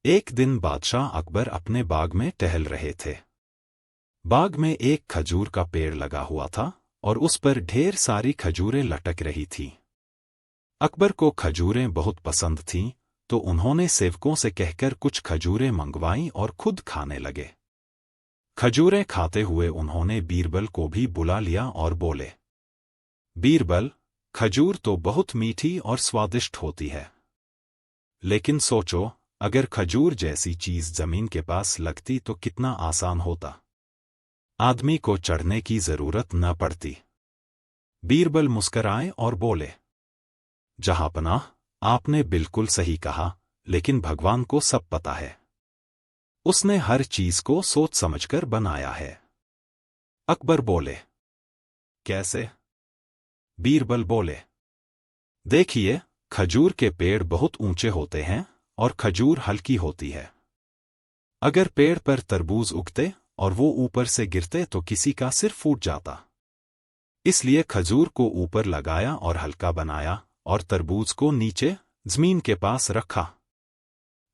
एक दिन बादशाह अकबर अपने बाग में टहल रहे थे। बाग में एक खजूर का पेड़ लगा हुआ था और उस पर ढेर सारी खजूरें लटक रही थीं। अकबर को खजूरें बहुत पसंद थीं, तो उन्होंने सेवकों से कहकर कुछ खजूरें मंगवाईं और खुद खाने लगे। खजूरें खाते हुए उन्होंने बीरबल को भी बुला लिया और बोले, बीरबल, खजूर तो बहुत मीठी और स्वादिष्ट होती है, लेकिन सोचो, अगर खजूर जैसी चीज जमीन के पास लगती तो कितना आसान होता। आदमी को चढ़ने की जरूरत न पड़ती। बीरबल मुस्कराए और बोले, जहांपनाह, आपने बिल्कुल सही कहा, लेकिन भगवान को सब पता है। उसने हर चीज को सोच समझकर बनाया है। अकबर बोले, कैसे? बीरबल बोले, देखिए, खजूर के पेड़ बहुत ऊंचे होते हैं और खजूर हल्की होती है। अगर पेड़ पर तरबूज उगते और वो ऊपर से गिरते तो किसी का सिर फूट जाता। इसलिए खजूर को ऊपर लगाया और हल्का बनाया और तरबूज को नीचे जमीन के पास रखा।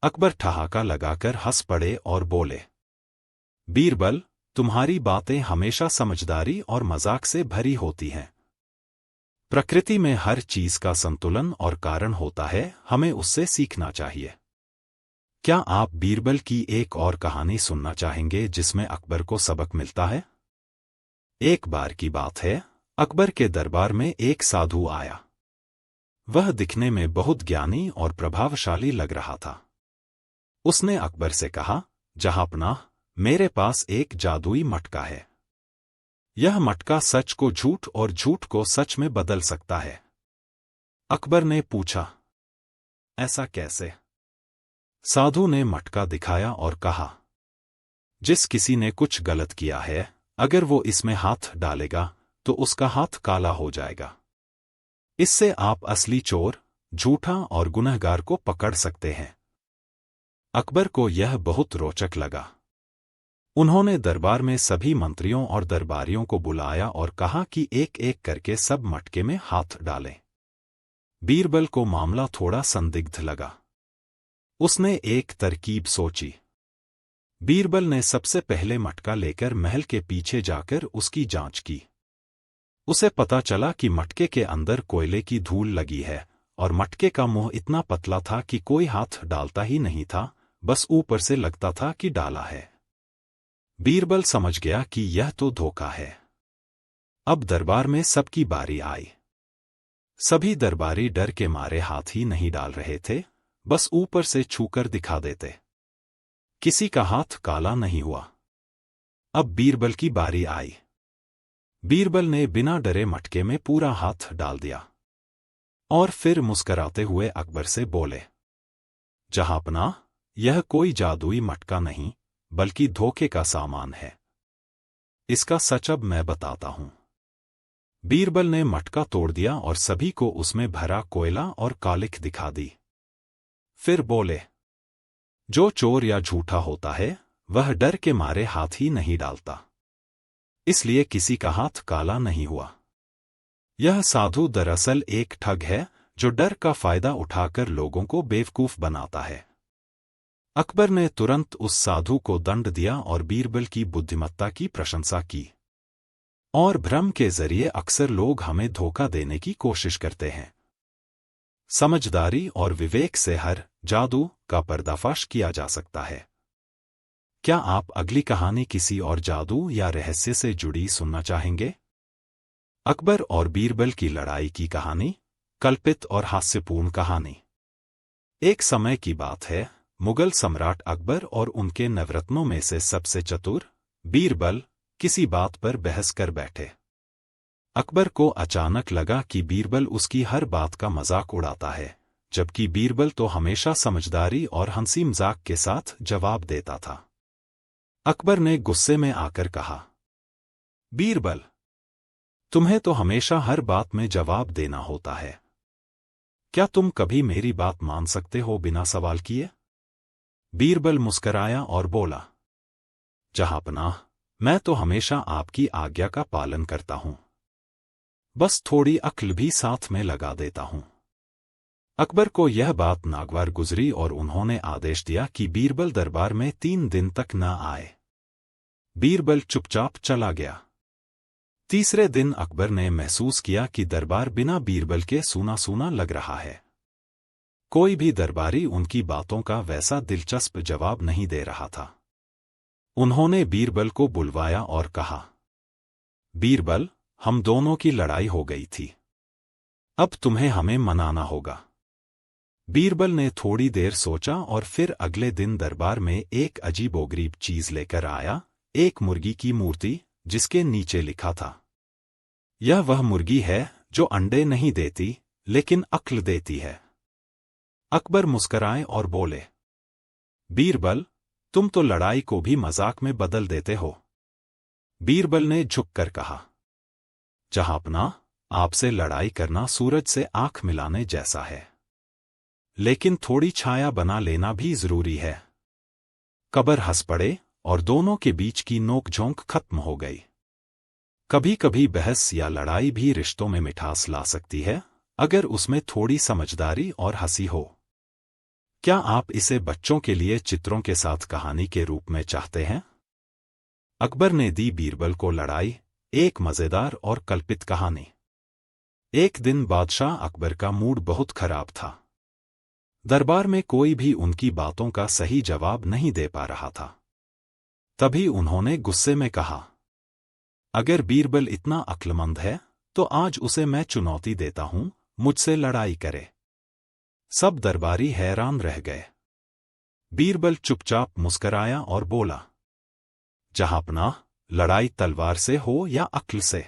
अकबर ठहाका लगाकर हंस पड़े और बोले, बीरबल, तुम्हारी बातें हमेशा समझदारी और मजाक से भरी होती हैं। प्रकृति में हर चीज का संतुलन और कारण होता है, हमें उससे सीखना चाहिए। क्या आप बीरबल की एक और कहानी सुनना चाहेंगे जिसमें अकबर को सबक मिलता है? एक बार की बात है, अकबर के दरबार में एक साधु आया। वह दिखने में बहुत ज्ञानी और प्रभावशाली लग रहा था। उसने अकबर से कहा, जहांपनाह, मेरे पास एक जादुई मटका है। यह मटका सच को झूठ और झूठ को सच में बदल सकता है। अकबर ने पूछा, ऐसा कैसे? साधु ने मटका दिखाया और कहा, जिस किसी ने कुछ गलत किया है, अगर वो इसमें हाथ डालेगा तो उसका हाथ काला हो जाएगा। इससे आप असली चोर, झूठा और गुनहगार को पकड़ सकते हैं। अकबर को यह बहुत रोचक लगा। उन्होंने दरबार में सभी मंत्रियों और दरबारियों को बुलाया और कहा कि एक एक करके सब मटके में हाथ डालें। बीरबल को मामला थोड़ा संदिग्ध लगा। उसने एक तरकीब सोची। बीरबल ने सबसे पहले मटका लेकर महल के पीछे जाकर उसकी जांच की। उसे पता चला कि मटके के अंदर कोयले की धूल लगी है और मटके का मुंह इतना पतला था कि कोई हाथ डालता ही नहीं था, बस ऊपर से लगता था कि डाला है। बीरबल समझ गया कि यह तो धोखा है। अब दरबार में सबकी बारी आई। सभी दरबारी डर के मारे हाथ ही नहीं डाल रहे थे, बस ऊपर से छूकर दिखा देते। किसी का हाथ काला नहीं हुआ। अब बीरबल की बारी आई। बीरबल ने बिना डरे मटके में पूरा हाथ डाल दिया और फिर मुस्कराते हुए अकबर से बोले, जहांपनाह, यह कोई जादुई मटका नहीं, बल्कि धोखे का सामान है। इसका सच अब मैं बताता हूं। बीरबल ने मटका तोड़ दिया और सभी को उसमें भरा कोयला और कालिख दिखा दी। फिर बोले, जो चोर या झूठा होता है, वह डर के मारे हाथ ही नहीं डालता। इसलिए किसी का हाथ काला नहीं हुआ। यह साधु दरअसल एक ठग है जो डर का फायदा उठाकर लोगों को बेवकूफ बनाता है। अकबर ने तुरंत उस साधु को दंड दिया और बीरबल की बुद्धिमत्ता की प्रशंसा की। और भ्रम के जरिए अक्सर लोग हमें धोखा देने की कोशिश करते हैं। समझदारी और विवेक से हर जादू का पर्दाफाश किया जा सकता है। क्या आप अगली कहानी किसी और जादू या रहस्य से जुड़ी सुनना चाहेंगे? अकबर और बीरबल की लड़ाई की कहानी, कल्पित और हास्यपूर्ण कहानी। एक समय की बात है, मुगल सम्राट अकबर और उनके नवरत्नों में से सबसे चतुर बीरबल किसी बात पर बहस कर बैठे। अकबर को अचानक लगा कि बीरबल उसकी हर बात का मजाक उड़ाता है, जबकि बीरबल तो हमेशा समझदारी और हंसी मजाक के साथ जवाब देता था। अकबर ने गुस्से में आकर कहा, बीरबल, तुम्हें तो हमेशा हर बात में जवाब देना होता है। क्या तुम कभी मेरी बात मान सकते हो बिना सवाल किए? बीरबल मुस्कराया और बोला, जहांपनाह, मैं तो हमेशा आपकी आज्ञा का पालन करता हूं। बस थोड़ी अक्ल भी साथ में लगा देता हूं। अकबर को यह बात नागवार गुजरी और उन्होंने आदेश दिया कि बीरबल दरबार में 3 दिन तक न आए। बीरबल चुपचाप चला गया। तीसरे दिन अकबर ने महसूस किया कि दरबार बिना बीरबल के सूना सूना लग रहा है। कोई भी दरबारी उनकी बातों का वैसा दिलचस्प जवाब नहीं दे रहा था। उन्होंने बीरबल को बुलवाया और कहा, बीरबल, हम दोनों की लड़ाई हो गई थी। अब तुम्हें हमें मनाना होगा। बीरबल ने थोड़ी देर सोचा और फिर अगले दिन दरबार में एक अजीबोगरीब चीज लेकर आया, एक मुर्गी की मूर्ति, जिसके नीचे लिखा था, यह वह मुर्गी है जो अंडे नहीं देती लेकिन अक्ल देती है। अकबर मुस्कराए और बोले, बीरबल, तुम तो लड़ाई को भी मजाक में बदल देते हो। बीरबल ने झुककर कहा, जहांपना, आपसे लड़ाई करना सूरज से आंख मिलाने जैसा है, लेकिन थोड़ी छाया बना लेना भी जरूरी है। अकबर हंस पड़े और दोनों के बीच की नोकझोंक खत्म हो गई। कभी कभी बहस या लड़ाई भी रिश्तों में मिठास ला सकती है, अगर उसमें थोड़ी समझदारी और हंसी हो। क्या आप इसे बच्चों के लिए चित्रों के साथ कहानी के रूप में चाहते हैं? अकबर ने दी बीरबल को लड़ाई, एक मजेदार और कल्पित कहानी। एक दिन बादशाह अकबर का मूड बहुत खराब था। दरबार में कोई भी उनकी बातों का सही जवाब नहीं दे पा रहा था। तभी उन्होंने गुस्से में कहा, अगर बीरबल इतना अक्लमंद है तो आज उसे मैं चुनौती देता हूं, मुझसे लड़ाई करे। सब दरबारी हैरान रह गए। बीरबल चुपचाप मुस्कराया और बोला, जहांपनाह, लड़ाई तलवार से हो या अक्ल से?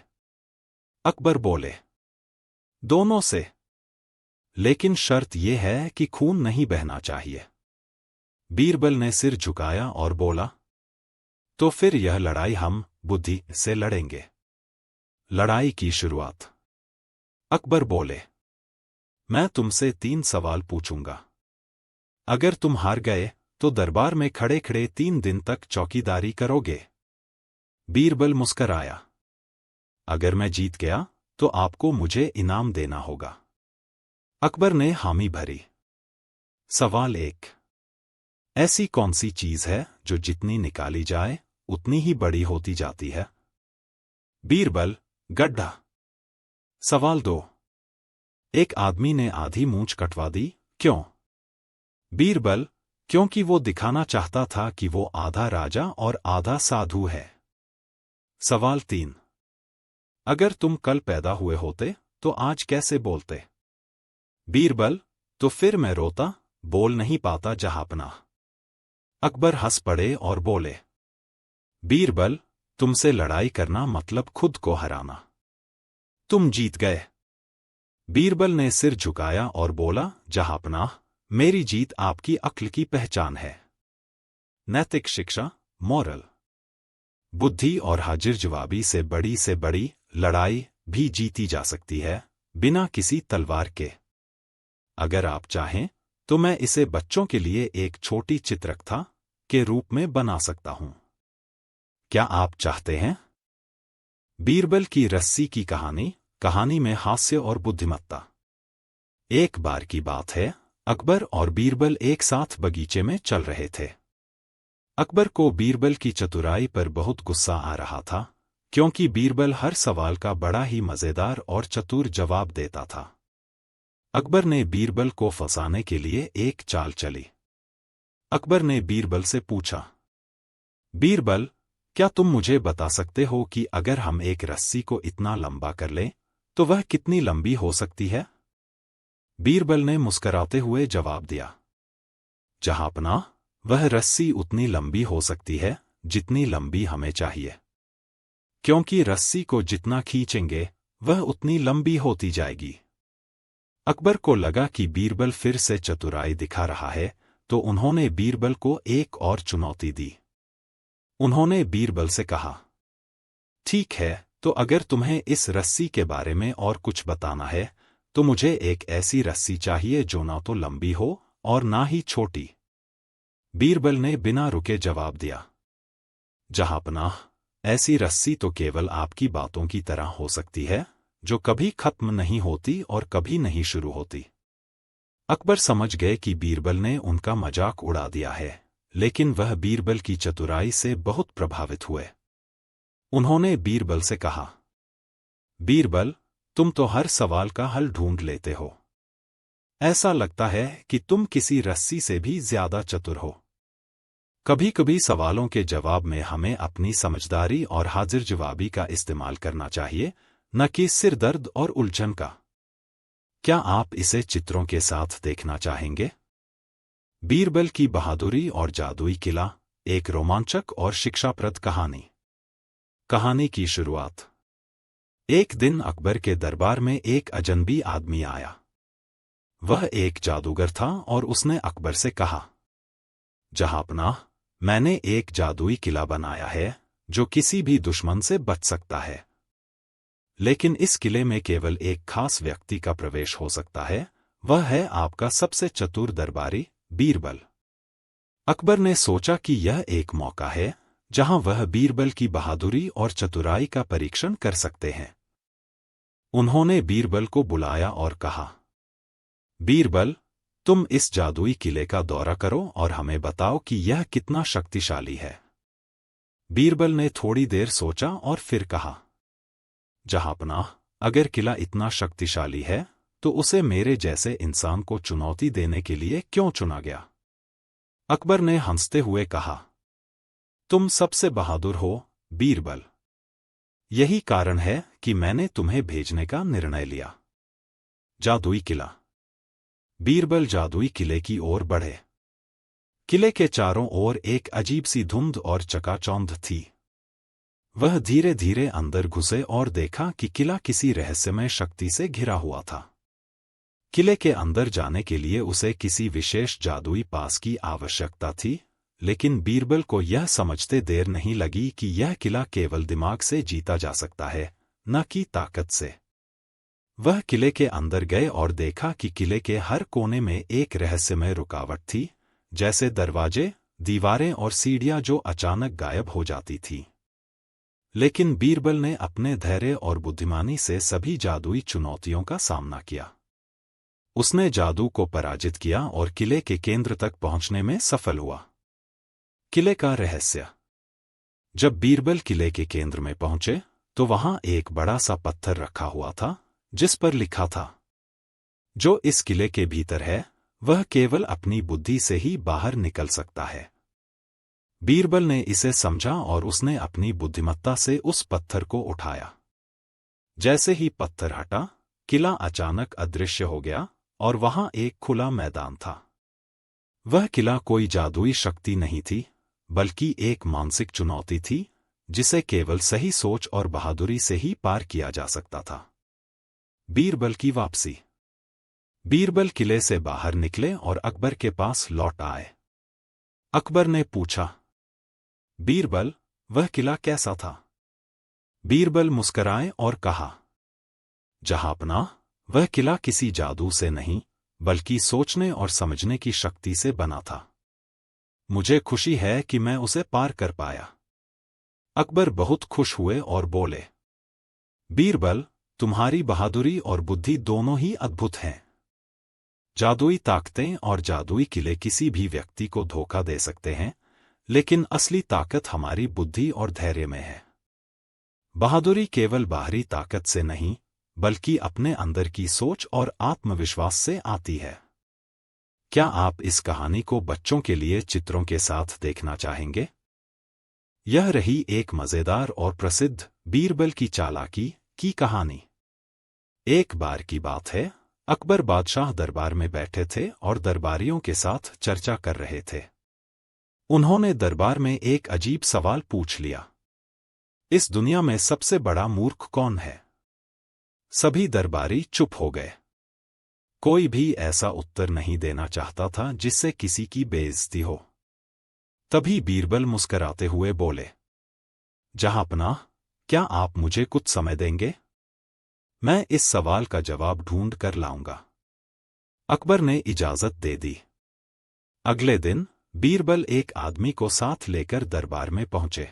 अकबर बोले, दोनों से, लेकिन शर्त यह है कि खून नहीं बहना चाहिए। बीरबल ने सिर झुकाया और बोला, तो फिर यह लड़ाई हम बुद्धि से लड़ेंगे। लड़ाई की शुरुआत। अकबर बोले, मैं तुमसे 3 सवाल पूछूंगा। अगर तुम हार गए तो दरबार में खड़े खड़े 3 दिन तक चौकीदारी करोगे। बीरबल मुस्कराया, अगर मैं जीत गया तो आपको मुझे इनाम देना होगा। अकबर ने हामी भरी। सवाल 1, ऐसी कौन सी चीज है जो जितनी निकाली जाए उतनी ही बड़ी होती जाती है? बीरबल, गड्ढा। सवाल 2, एक आदमी ने आधी मूंछ कटवा दी, क्यों? बीरबल, क्योंकि वो दिखाना चाहता था कि वो आधा राजा और आधा साधु है। सवाल 3, अगर तुम कल पैदा हुए होते तो आज कैसे बोलते? बीरबल, तो फिर मैं रोता, बोल नहीं पाता जहांपनाह। अकबर हंस पड़े और बोले, बीरबल, तुमसे लड़ाई करना मतलब खुद को हराना। तुम जीत गए। बीरबल ने सिर झुकाया और बोला, जहांपनाह, मेरी जीत आपकी अक्ल की पहचान है। नैतिक शिक्षा, मॉरल। बुद्धि और हाजिर जवाबी से बड़ी लड़ाई भी जीती जा सकती है, बिना किसी तलवार के। अगर आप चाहें तो मैं इसे बच्चों के लिए एक छोटी चित्रकथा के रूप में बना सकता हूं। क्या आप चाहते हैं? बीरबल की रस्सी की कहानी में हास्य और बुद्धिमत्ता। एक बार की बात है, अकबर और बीरबल एक साथ बगीचे में चल रहे थे। अकबर को बीरबल की चतुराई पर बहुत गुस्सा आ रहा था, क्योंकि बीरबल हर सवाल का बड़ा ही मजेदार और चतुर जवाब देता था। अकबर ने बीरबल को फंसाने के लिए एक चाल चली। अकबर ने बीरबल से पूछा, बीरबल, क्या तुम मुझे बता सकते हो कि अगर हम एक रस्सी को इतना लंबा कर लें तो वह कितनी लंबी हो सकती है? बीरबल ने मुस्कराते हुए जवाब दिया, जहांपनाह, वह रस्सी उतनी लंबी हो सकती है जितनी लंबी हमें चाहिए, क्योंकि रस्सी को जितना खींचेंगे वह उतनी लंबी होती जाएगी। अकबर को लगा कि बीरबल फिर से चतुराई दिखा रहा है, तो उन्होंने बीरबल को एक और चुनौती दी। उन्होंने बीरबल से कहा, ठीक है, तो अगर तुम्हें इस रस्सी के बारे में और कुछ बताना है तो मुझे एक ऐसी रस्सी चाहिए जो ना तो लंबी हो और ना ही छोटी। बीरबल ने बिना रुके जवाब दिया, जहांपनाह, ऐसी रस्सी तो केवल आपकी बातों की तरह हो सकती है, जो कभी खत्म नहीं होती और कभी नहीं शुरू होती। अकबर समझ गए कि बीरबल ने उनका मजाक उड़ा दिया है, लेकिन वह बीरबल की चतुराई से बहुत प्रभावित हुए। उन्होंने बीरबल से कहा, बीरबल, तुम तो हर सवाल का हल ढूंढ लेते हो। ऐसा लगता है कि तुम किसी रस्सी से भी ज्यादा चतुर हो। कभी कभी सवालों के जवाब में हमें अपनी समझदारी और हाजिर जवाबी का इस्तेमाल करना चाहिए, न कि सिरदर्द और उलझन का। क्या आप इसे चित्रों के साथ देखना चाहेंगे? बीरबल की बहादुरी और जादुई किला, एक रोमांचक और शिक्षाप्रद कहानी। कहानी की शुरुआत। एक दिन अकबर के दरबार में एक अजनबी आदमी आया। वह एक जादूगर था और उसने अकबर से कहा, जहांपनाह, मैंने एक जादुई किला बनाया है जो किसी भी दुश्मन से बच सकता है। लेकिन इस किले में केवल एक खास व्यक्ति का प्रवेश हो सकता है, वह है आपका सबसे चतुर दरबारी बीरबल। अकबर ने सोचा कि यह एक मौका है जहां वह बीरबल की बहादुरी और चतुराई का परीक्षण कर सकते हैं। उन्होंने बीरबल को बुलाया और कहा, बीरबल, तुम इस जादुई किले का दौरा करो और हमें बताओ कि यह कितना शक्तिशाली है। बीरबल ने थोड़ी देर सोचा और फिर कहा, जहांपनाह, अगर किला इतना शक्तिशाली है तो उसे मेरे जैसे इंसान को चुनौती देने के लिए क्यों चुना गया? अकबर ने हंसते हुए कहा, तुम सबसे बहादुर हो, बीरबल। यही कारण है कि मैंने तुम्हें भेजने का निर्णय लिया। जादुई किला। बीरबल जादुई किले की ओर बढ़े। किले के चारों ओर एक अजीब सी धुंध और चकाचौंध थी। वह धीरे धीरे अंदर घुसे और देखा कि किला किसी रहस्यमय शक्ति से घिरा हुआ था। किले के अंदर जाने के लिए उसे किसी विशेष जादुई पास की आवश्यकता थी, लेकिन बीरबल को यह समझते देर नहीं लगी कि यह किला केवल दिमाग से जीता जा सकता है, न कि ताकत से। वह किले के अंदर गए और देखा कि किले के हर कोने में एक रहस्यमय रुकावट थी, जैसे दरवाजे, दीवारें और सीढ़ियां जो अचानक गायब हो जाती थीं। लेकिन बीरबल ने अपने धैर्य और बुद्धिमानी से सभी जादुई चुनौतियों का सामना किया। उसने जादू को पराजित किया और किले के केंद्र तक पहुंचने में सफल हुआ। किले का रहस्य। जब बीरबल किले के केंद्र में पहुंचे तो वहां एक बड़ा सा पत्थर रखा हुआ था, जिस पर लिखा था, जो इस किले के भीतर है वह केवल अपनी बुद्धि से ही बाहर निकल सकता है। बीरबल ने इसे समझा और उसने अपनी बुद्धिमत्ता से उस पत्थर को उठाया। जैसे ही पत्थर हटा, किला अचानक अदृश्य हो गया और वहां एक खुला मैदान था। वह किला कोई जादुई शक्ति नहीं थी, बल्कि एक मानसिक चुनौती थी, जिसे केवल सही सोच और बहादुरी से ही पार किया जा सकता था। बीरबल की वापसी। बीरबल किले से बाहर निकले और अकबर के पास लौट आए। अकबर ने पूछा, बीरबल, वह किला कैसा था? बीरबल मुस्कराए और कहा, जहांपनाह, वह किला किसी जादू से नहीं, बल्कि सोचने और समझने की शक्ति से बना था। मुझे खुशी है कि मैं उसे पार कर पाया। अकबर बहुत खुश हुए और बोले, बीरबल, तुम्हारी बहादुरी और बुद्धि दोनों ही अद्भुत हैं। जादुई ताकतें और जादुई किले किसी भी व्यक्ति को धोखा दे सकते हैं, लेकिन असली ताकत हमारी बुद्धि और धैर्य में है। बहादुरी केवल बाहरी ताकत से नहीं, बल्कि अपने अंदर की सोच और आत्मविश्वास से आती है। क्या आप इस कहानी को बच्चों के लिए चित्रों के साथ देखना चाहेंगे? यह रही एक मजेदार और प्रसिद्ध बीरबल की चालाकी की कहानी। एक बार की बात है, अकबर बादशाह दरबार में बैठे थे और दरबारियों के साथ चर्चा कर रहे थे। उन्होंने दरबार में एक अजीब सवाल पूछ लिया, इस दुनिया में सबसे बड़ा मूर्ख कौन है? सभी दरबारी चुप हो गए। कोई भी ऐसा उत्तर नहीं देना चाहता था जिससे किसी की बेइज्जती हो। तभी बीरबल मुस्कराते हुए बोले, जहांपनाह, क्या आप मुझे कुछ समय देंगे? मैं इस सवाल का जवाब ढूंढ कर लाऊंगा। अकबर ने इजाजत दे दी। अगले दिन बीरबल एक आदमी को साथ लेकर दरबार में पहुंचे।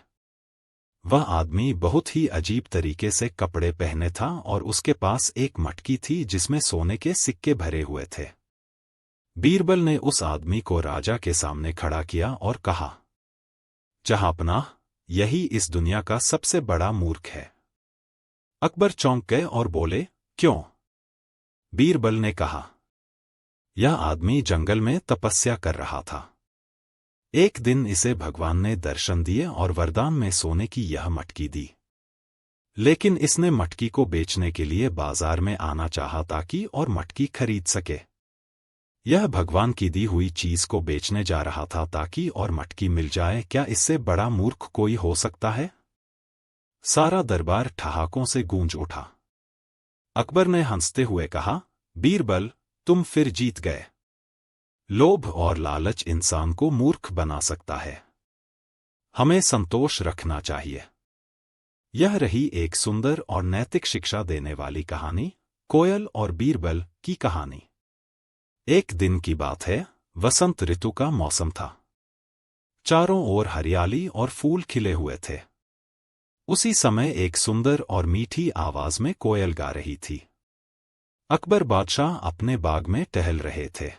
वह आदमी बहुत ही अजीब तरीके से कपड़े पहने था और उसके पास एक मटकी थी जिसमें सोने के सिक्के भरे हुए थे। बीरबल ने उस आदमी को राजा के सामने खड़ा किया और कहा, जहांपनाह, यही इस दुनिया का सबसे बड़ा मूर्ख है। अकबर चौंक गए और बोले, क्यों? बीरबल ने कहा, यह आदमी जंगल में तपस्या कर रहा था। एक दिन इसे भगवान ने दर्शन दिए और वरदान में सोने की यह मटकी दी। लेकिन इसने मटकी को बेचने के लिए बाजार में आना चाहा ताकि और मटकी खरीद सके। यह भगवान की दी हुई चीज को बेचने जा रहा था ताकि और मटकी मिल जाए। क्या इससे बड़ा मूर्ख कोई हो सकता है? सारा दरबार ठहाकों से गूंज उठा। अकबर ने हंसते हुए कहा, बीरबल, तुम फिर जीत गए। लोभ और लालच इंसान को मूर्ख बना सकता है। हमें संतोष रखना चाहिए। यह रही एक सुंदर और नैतिक शिक्षा देने वाली कहानी, कोयल और बीरबल की कहानी। एक दिन की बात है, वसंत ऋतु का मौसम था। चारों ओर हरियाली और फूल खिले हुए थे। उसी समय एक सुंदर और मीठी आवाज में कोयल गा रही थी। अकबर बादशाह अपने बाग में टहल रहे थे।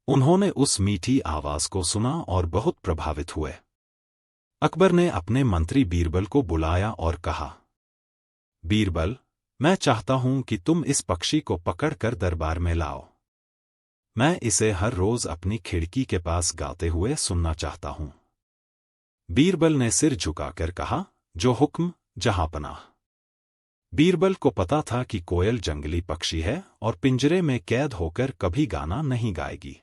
उन्होंने उस मीठी आवाज को सुना और बहुत प्रभावित हुए। अकबर ने अपने मंत्री बीरबल को बुलाया और कहा, बीरबल, मैं चाहता हूं कि तुम इस पक्षी को पकड़कर दरबार में लाओ। मैं इसे हर रोज अपनी खिड़की के पास गाते हुए सुनना चाहता हूं। बीरबल ने सिर झुकाकर कहा, जो हुक्म जहांपनाह। बीरबल को पता था कि कोयल जंगली पक्षी है और पिंजरे में कैद होकर कभी गाना नहीं गाएगी।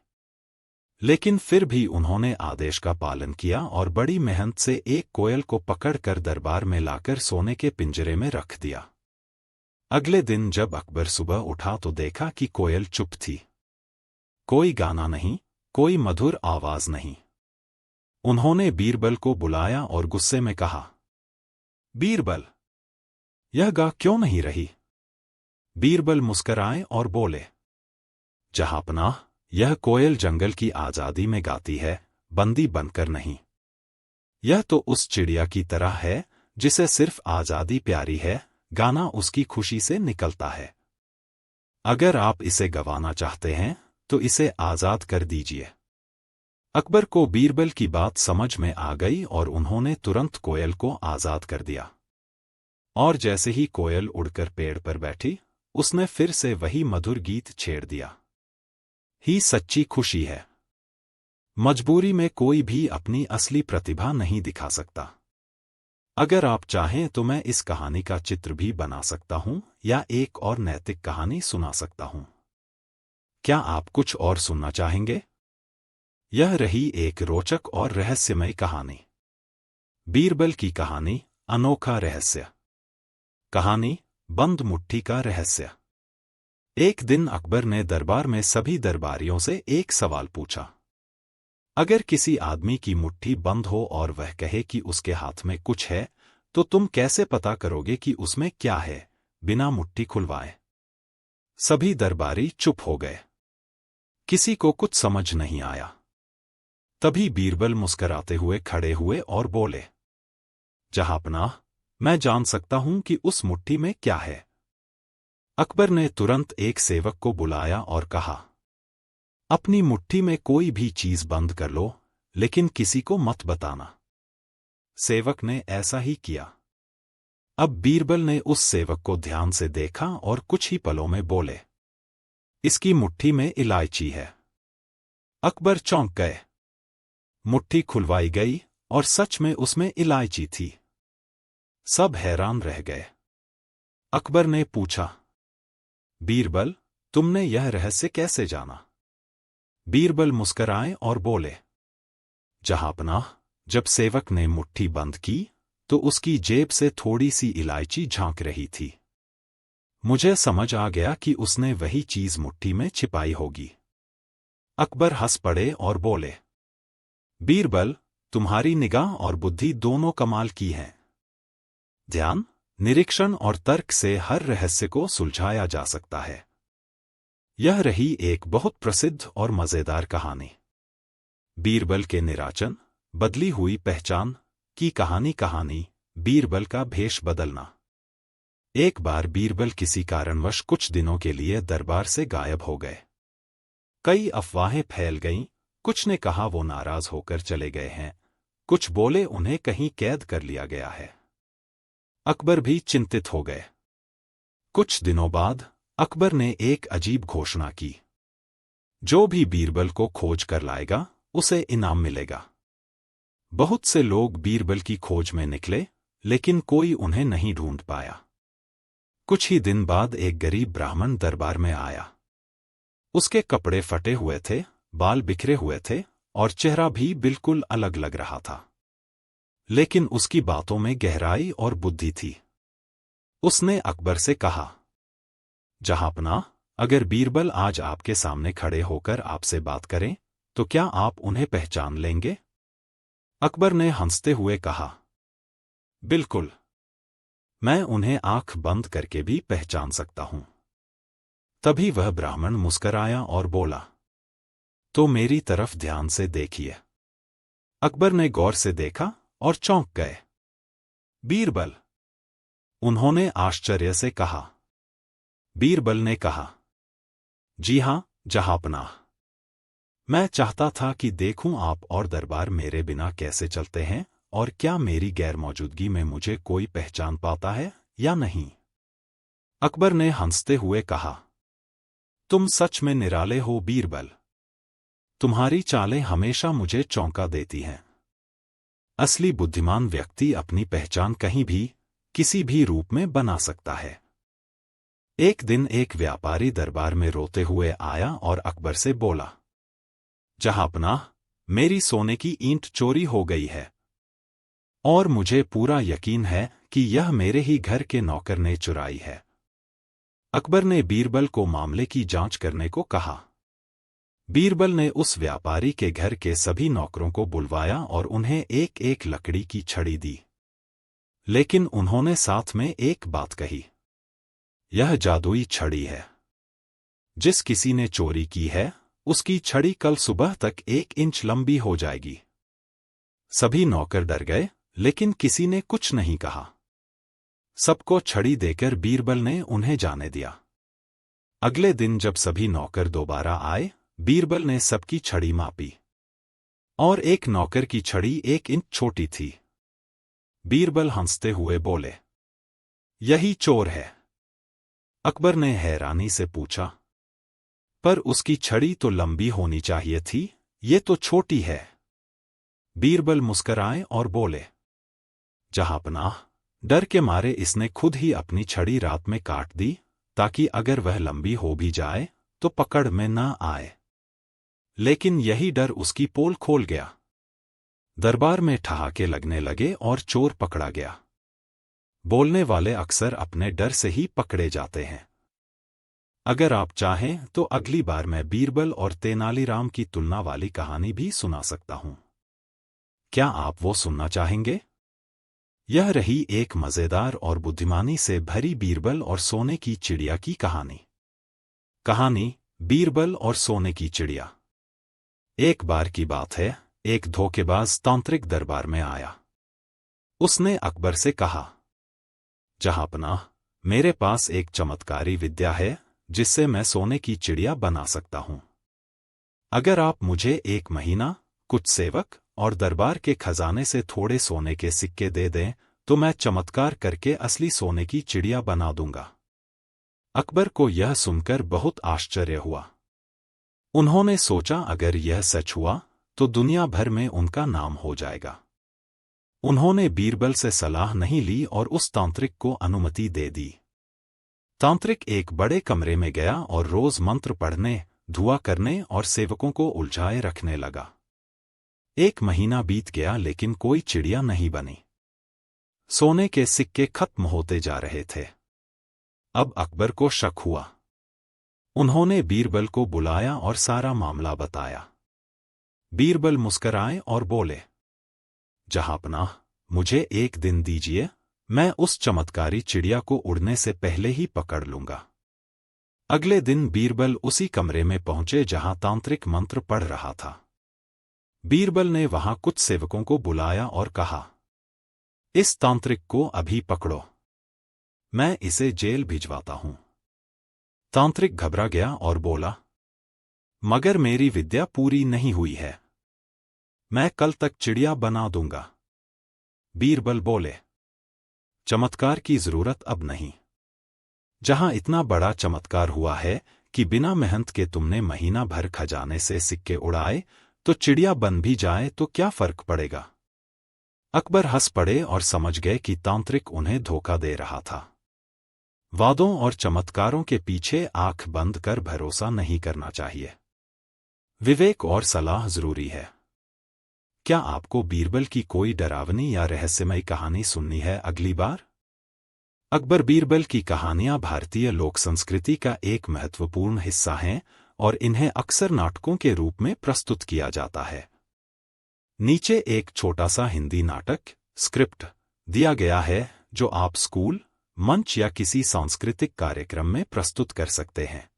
लेकिन फिर भी उन्होंने आदेश का पालन किया और बड़ी मेहनत से एक कोयल को पकड़कर दरबार में लाकर सोने के पिंजरे में रख दिया। अगले दिन जब अकबर सुबह उठा तो देखा कि कोयल चुप थी। कोई गाना नहीं, कोई मधुर आवाज नहीं। उन्होंने बीरबल को बुलाया और गुस्से में कहा, बीरबल, यह गा क्यों नहीं रही? बीरबल मुस्कराए और बोले, जहांपनाह, यह कोयल जंगल की आजादी में गाती है, बंदी बनकर नहीं। यह तो उस चिड़िया की तरह है जिसे सिर्फ आजादी प्यारी है, गाना उसकी खुशी से निकलता है। अगर आप इसे गवाना चाहते हैं तो इसे आजाद कर दीजिए। अकबर को बीरबल की बात समझ में आ गई और उन्होंने तुरंत कोयल को आजाद कर दिया। और जैसे ही कोयल उड़कर पेड़ पर बैठी, उसने फिर से वही मधुर गीत छेड़ दिया। ही सच्ची खुशी है। मजबूरी में कोई भी अपनी असली प्रतिभा नहीं दिखा सकता। अगर आप चाहें तो मैं इस कहानी का चित्र भी बना सकता हूं या एक और नैतिक कहानी सुना सकता हूं। क्या आप कुछ और सुनना चाहेंगे? यह रही एक रोचक और रहस्यमय कहानी। बीरबल की कहानी, अनोखा रहस्य। कहानी, बंद मुट्ठी का रहस्य। एक दिन अकबर ने दरबार में सभी दरबारियों से एक सवाल पूछा। अगर किसी आदमी की मुट्ठी बंद हो और वह कहे कि उसके हाथ में कुछ है, तो तुम कैसे पता करोगे कि उसमें क्या है, बिना मुट्ठी खुलवाए? सभी दरबारी चुप हो गए। किसी को कुछ समझ नहीं आया। तभी बीरबल मुस्कराते हुए खड़े हुए और बोले, जहांपनाह, मैं जान सकता हूं कि उस मुट्ठी में क्या है। अकबर ने तुरंत एक सेवक को बुलाया और कहा, अपनी मुट्ठी में कोई भी चीज बंद कर लो, लेकिन किसी को मत बताना। सेवक ने ऐसा ही किया। अब बीरबल ने उस सेवक को ध्यान से देखा और कुछ ही पलों में बोले, इसकी मुट्ठी में इलायची है। अकबर चौंक गए। मुट्ठी खुलवाई गई और सच में उसमें इलायची थी। सब हैरान रह गए। अकबर ने पूछा, बीरबल, तुमने यह रहस्य कैसे जाना? बीरबल मुस्कराए और बोले, जहांपनाह, जब सेवक ने मुट्ठी बंद की तो उसकी जेब से थोड़ी सी इलायची झांक रही थी। मुझे समझ आ गया कि उसने वही चीज मुट्ठी में छिपाई होगी। अकबर हंस पड़े और बोले, बीरबल, तुम्हारी निगाह और बुद्धि दोनों कमाल की हैं। ध्यान, निरीक्षण और तर्क से हर रहस्य को सुलझाया जा सकता है। यह रही एक बहुत प्रसिद्ध और मजेदार कहानी। बीरबल के निराचन, बदली हुई पहचान की कहानी, बीरबल का भेष बदलना। एक बार बीरबल किसी कारणवश कुछ दिनों के लिए दरबार से गायब हो गए। कई अफवाहें फैल गईं। कुछ ने कहा वो नाराज होकर चले गए हैं, कुछ बोले उन्हें कहीं कैद कर लिया गया है। अकबर भी चिंतित हो गए। कुछ दिनों बाद अकबर ने एक अजीब घोषणा की, जो भी बीरबल को खोज कर लाएगा उसे इनाम मिलेगा। बहुत से लोग बीरबल की खोज में निकले, लेकिन कोई उन्हें नहीं ढूंढ पाया। कुछ ही दिन बाद एक गरीब ब्राह्मण दरबार में आया। उसके कपड़े फटे हुए थे, बाल बिखरे हुए थे और चेहरा भी बिल्कुल अलग लग रहा था। लेकिन उसकी बातों में गहराई और बुद्धि थी। उसने अकबर से कहा, जहांपनाह, अगर बीरबल आज आपके सामने खड़े होकर आपसे बात करें तो क्या आप उन्हें पहचान लेंगे? अकबर ने हंसते हुए कहा, बिल्कुल, मैं उन्हें आंख बंद करके भी पहचान सकता हूं। तभी वह ब्राह्मण मुस्कराया और बोला, तो मेरी तरफ ध्यान से देखिए। अकबर ने गौर से देखा और चौंक गए। बीरबल, उन्होंने आश्चर्य से कहा। बीरबल ने कहा, जी हां जहांपनाह, मैं चाहता था कि देखूं आप और दरबार मेरे बिना कैसे चलते हैं और क्या मेरी गैरमौजूदगी में मुझे कोई पहचान पाता है या नहीं। अकबर ने हंसते हुए कहा, तुम सच में निराले हो बीरबल। तुम्हारी चालें हमेशा मुझे चौंका देती हैं। असली बुद्धिमान व्यक्ति अपनी पहचान कहीं भी, किसी भी रूप में बना सकता है। एक दिन एक व्यापारी दरबार में रोते हुए आया और अकबर से बोला, जहांपनाह, मेरी सोने की ईंट चोरी हो गई है और मुझे पूरा यकीन है कि यह मेरे ही घर के नौकर ने चुराई है। अकबर ने बीरबल को मामले की जांच करने को कहा। बीरबल ने उस व्यापारी के घर के सभी नौकरों को बुलवाया और उन्हें एक एक लकड़ी की छड़ी दी। लेकिन उन्होंने साथ में एक बात कही, यह जादुई छड़ी है। जिस किसी ने चोरी की है, उसकी छड़ी कल सुबह तक 1 इंच लंबी हो जाएगी। सभी नौकर डर गए, लेकिन किसी ने कुछ नहीं कहा। सबको छड़ी देकर बीरबल ने उन्हें जाने दिया। अगले दिन जब सभी नौकर दोबारा आए, बीरबल ने सबकी छड़ी मापी और एक नौकर की छड़ी 1 इंच छोटी थी। बीरबल हंसते हुए बोले, यही चोर है। अकबर ने हैरानी से पूछा, पर उसकी छड़ी तो लंबी होनी चाहिए थी, ये तो छोटी है। बीरबल मुस्कराए और बोले, जहांपनाह, डर के मारे इसने खुद ही अपनी छड़ी रात में काट दी, ताकि अगर वह लंबी हो भी जाए तो पकड़ में ना आए। लेकिन यही डर उसकी पोल खोल गया। दरबार में ठहाके लगने लगे और चोर पकड़ा गया। बोलने वाले अक्सर अपने डर से ही पकड़े जाते हैं। अगर आप चाहें तो अगली बार मैं बीरबल और तेनालीराम की तुलना वाली कहानी भी सुना सकता हूं। क्या आप वो सुनना चाहेंगे? यह रही एक मजेदार और बुद्धिमानी से भरी बीरबल और सोने की चिड़िया की कहानी। कहानी, बीरबल और सोने की चिड़िया। एक बार की बात है, एक धोखेबाज तांत्रिक दरबार में आया। उसने अकबर से कहा, जहांपनाह, मेरे पास एक चमत्कारी विद्या है जिससे मैं सोने की चिड़िया बना सकता हूं। अगर आप मुझे 1 महीना, कुछ सेवक और दरबार के खजाने से थोड़े सोने के सिक्के दे दें तो मैं चमत्कार करके असली सोने की चिड़िया बना दूंगा। अकबर को यह सुनकर बहुत आश्चर्य हुआ। उन्होंने सोचा अगर यह सच हुआ तो दुनिया भर में उनका नाम हो जाएगा। उन्होंने बीरबल से सलाह नहीं ली और उस तांत्रिक को अनुमति दे दी। तांत्रिक एक बड़े कमरे में गया और रोज मंत्र पढ़ने, दुआ करने और सेवकों को उलझाए रखने लगा। 1 महीना बीत गया लेकिन कोई चिड़िया नहीं बनी। सोने के सिक्के खत्म होते जा रहे थे। अब अकबर को शक हुआ। उन्होंने बीरबल को बुलाया और सारा मामला बताया। बीरबल मुस्कराए और बोले, जहांपनाह, मुझे 1 दिन दीजिए, मैं उस चमत्कारी चिड़िया को उड़ने से पहले ही पकड़ लूंगा। अगले दिन बीरबल उसी कमरे में पहुंचे जहां तांत्रिक मंत्र पढ़ रहा था। बीरबल ने वहां कुछ सेवकों को बुलाया और कहा, इस तांत्रिक को अभी पकड़ो, मैं इसे जेल भिजवाता हूं। तांत्रिक घबरा गया और बोला, मगर मेरी विद्या पूरी नहीं हुई है। मैं कल तक चिड़िया बना दूंगा। बीरबल बोले, चमत्कार की जरूरत अब नहीं। जहां इतना बड़ा चमत्कार हुआ है कि बिना मेहनत के तुमने महीना भर खजाने से सिक्के उड़ाए, तो चिड़िया बन भी जाए तो क्या फर्क पड़ेगा। अकबर हंस पड़े और समझ गए कि तांत्रिक उन्हें धोखा दे रहा था। वादों और चमत्कारों के पीछे आंख बंद कर भरोसा नहीं करना चाहिए। विवेक और सलाह जरूरी है। क्या आपको बीरबल की कोई डरावनी या रहस्यमयी कहानी सुननी है अगली बार? अकबर बीरबल की कहानियां भारतीय लोक संस्कृति का एक महत्वपूर्ण हिस्सा हैं और इन्हें अक्सर नाटकों के रूप में प्रस्तुत किया जाता है। नीचे एक छोटा सा हिंदी नाटक स्क्रिप्ट दिया गया है जो आप स्कूल, मंच या किसी सांस्कृतिक कार्यक्रम में प्रस्तुत कर सकते हैं।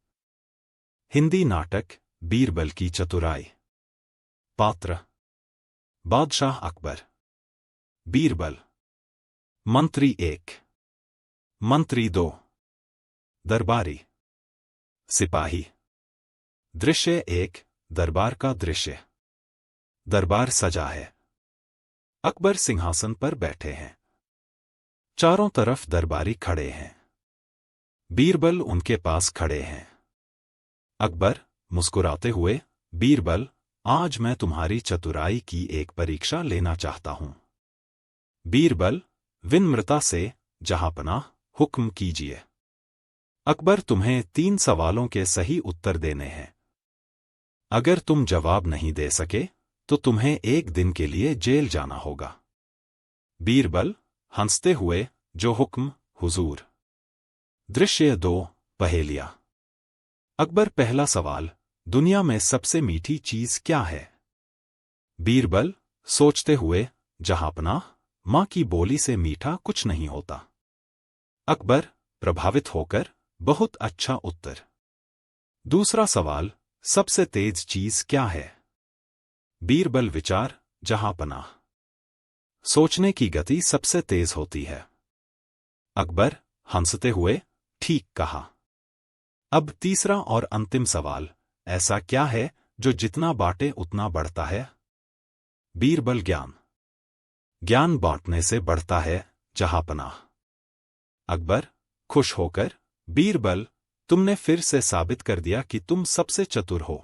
हिंदी नाटक बीरबल की चतुराई। पात्र: बादशाह अकबर। बीरबल। मंत्री 1, मंत्री 2, दरबारी। सिपाही। दृश्य 1, दरबार का दृश्य। दरबार सजा है। अकबर सिंहासन पर बैठे हैं। चारों तरफ दरबारी खड़े हैं। बीरबल उनके पास खड़े हैं। अकबर मुस्कुराते हुए, बीरबल, आज मैं तुम्हारी चतुराई की एक परीक्षा लेना चाहता हूं। बीरबल विनम्रता से, जहांपनाह, हुक्म कीजिए। अकबर, तुम्हें 3 सवालों के सही उत्तर देने हैं। अगर तुम जवाब नहीं दे सके तो तुम्हें 1 दिन के लिए जेल जाना होगा। बीरबल हंसते हुए, जो हुक्म हुजूर। दृश्य 2, पहेलियां। अकबर पहला सवाल, दुनिया में सबसे मीठी चीज क्या है? बीरबल सोचते हुए, जहांपनाह, मां की बोली से मीठा कुछ नहीं होता। अकबर प्रभावित होकर, बहुत अच्छा उत्तर। दूसरा सवाल, सबसे तेज चीज क्या है? बीरबल विचार, जहांपनाह, सोचने की गति सबसे तेज होती है। अकबर हंसते हुए, ठीक कहा। अब तीसरा और अंतिम सवाल, ऐसा क्या है जो जितना बांटे उतना बढ़ता है? बीरबल ज्ञान। ज्ञान बांटने से बढ़ता है, जहांपनाह। अकबर खुश होकर, बीरबल, तुमने फिर से साबित कर दिया कि तुम सबसे चतुर हो।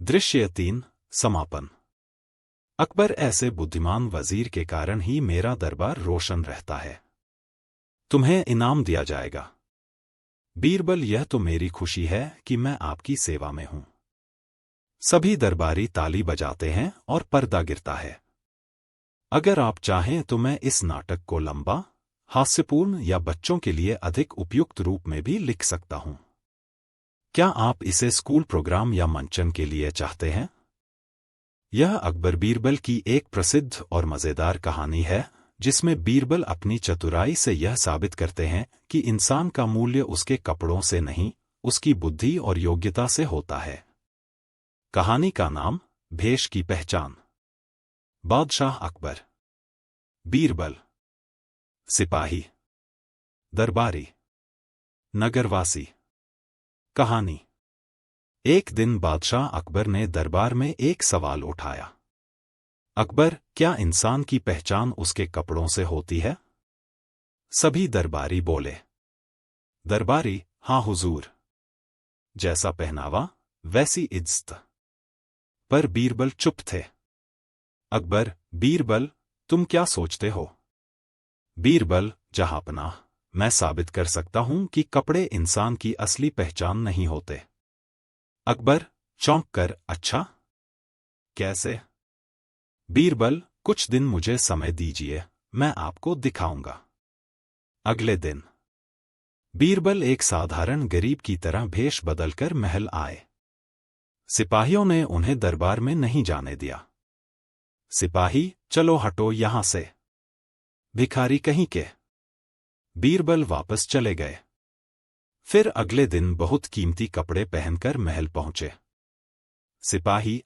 दृश्य 3, समापन। अकबर, ऐसे बुद्धिमान वजीर के कारण ही मेरा दरबार रोशन रहता है। तुम्हें इनाम दिया जाएगा। बीरबल, यह तो मेरी खुशी है कि मैं आपकी सेवा में हूं। सभी दरबारी ताली बजाते हैं और पर्दा गिरता है। अगर आप चाहें तो मैं इस नाटक को लंबा, हास्यपूर्ण या बच्चों के लिए अधिक उपयुक्त रूप में भी लिख सकता हूं। क्या आप इसे स्कूल प्रोग्राम या मंचन के लिए चाहते हैं? यह अकबर बीरबल की एक प्रसिद्ध और मजेदार कहानी है जिसमें बीरबल अपनी चतुराई से यह साबित करते हैं कि इंसान का मूल्य उसके कपड़ों से नहीं, उसकी बुद्धि और योग्यता से होता है। कहानी का नाम, भेष की पहचान। बादशाह अकबर। बीरबल। सिपाही। दरबारी। नगरवासी। कहानी। एक दिन बादशाह अकबर ने दरबार में एक सवाल उठाया। अकबर, क्या इंसान की पहचान उसके कपड़ों से होती है? सभी दरबारी बोले। दरबारी, हाँ हुजूर। जैसा पहनावा, वैसी इज्जत। पर बीरबल चुप थे। अकबर, बीरबल, तुम क्या सोचते हो? बीरबल, जहांपनाह, मैं साबित कर सकता हूं कि कपड़े इंसान की असली पहचान नहीं होते। अकबर चौंक कर, अच्छा? कैसे? बीरबल, कुछ दिन मुझे समय दीजिए, मैं आपको दिखाऊंगा। अगले दिन बीरबल एक साधारण गरीब की तरह भेष बदलकर महल आए। सिपाहियों ने उन्हें दरबार में नहीं जाने दिया। सिपाही, चलो हटो यहां से। भिखारी कहीं के। बीरबल वापस चले गए। फिर अगले दिन बहुत कीमती कपड़े पहनकर महल पहुंचे। सिपाही,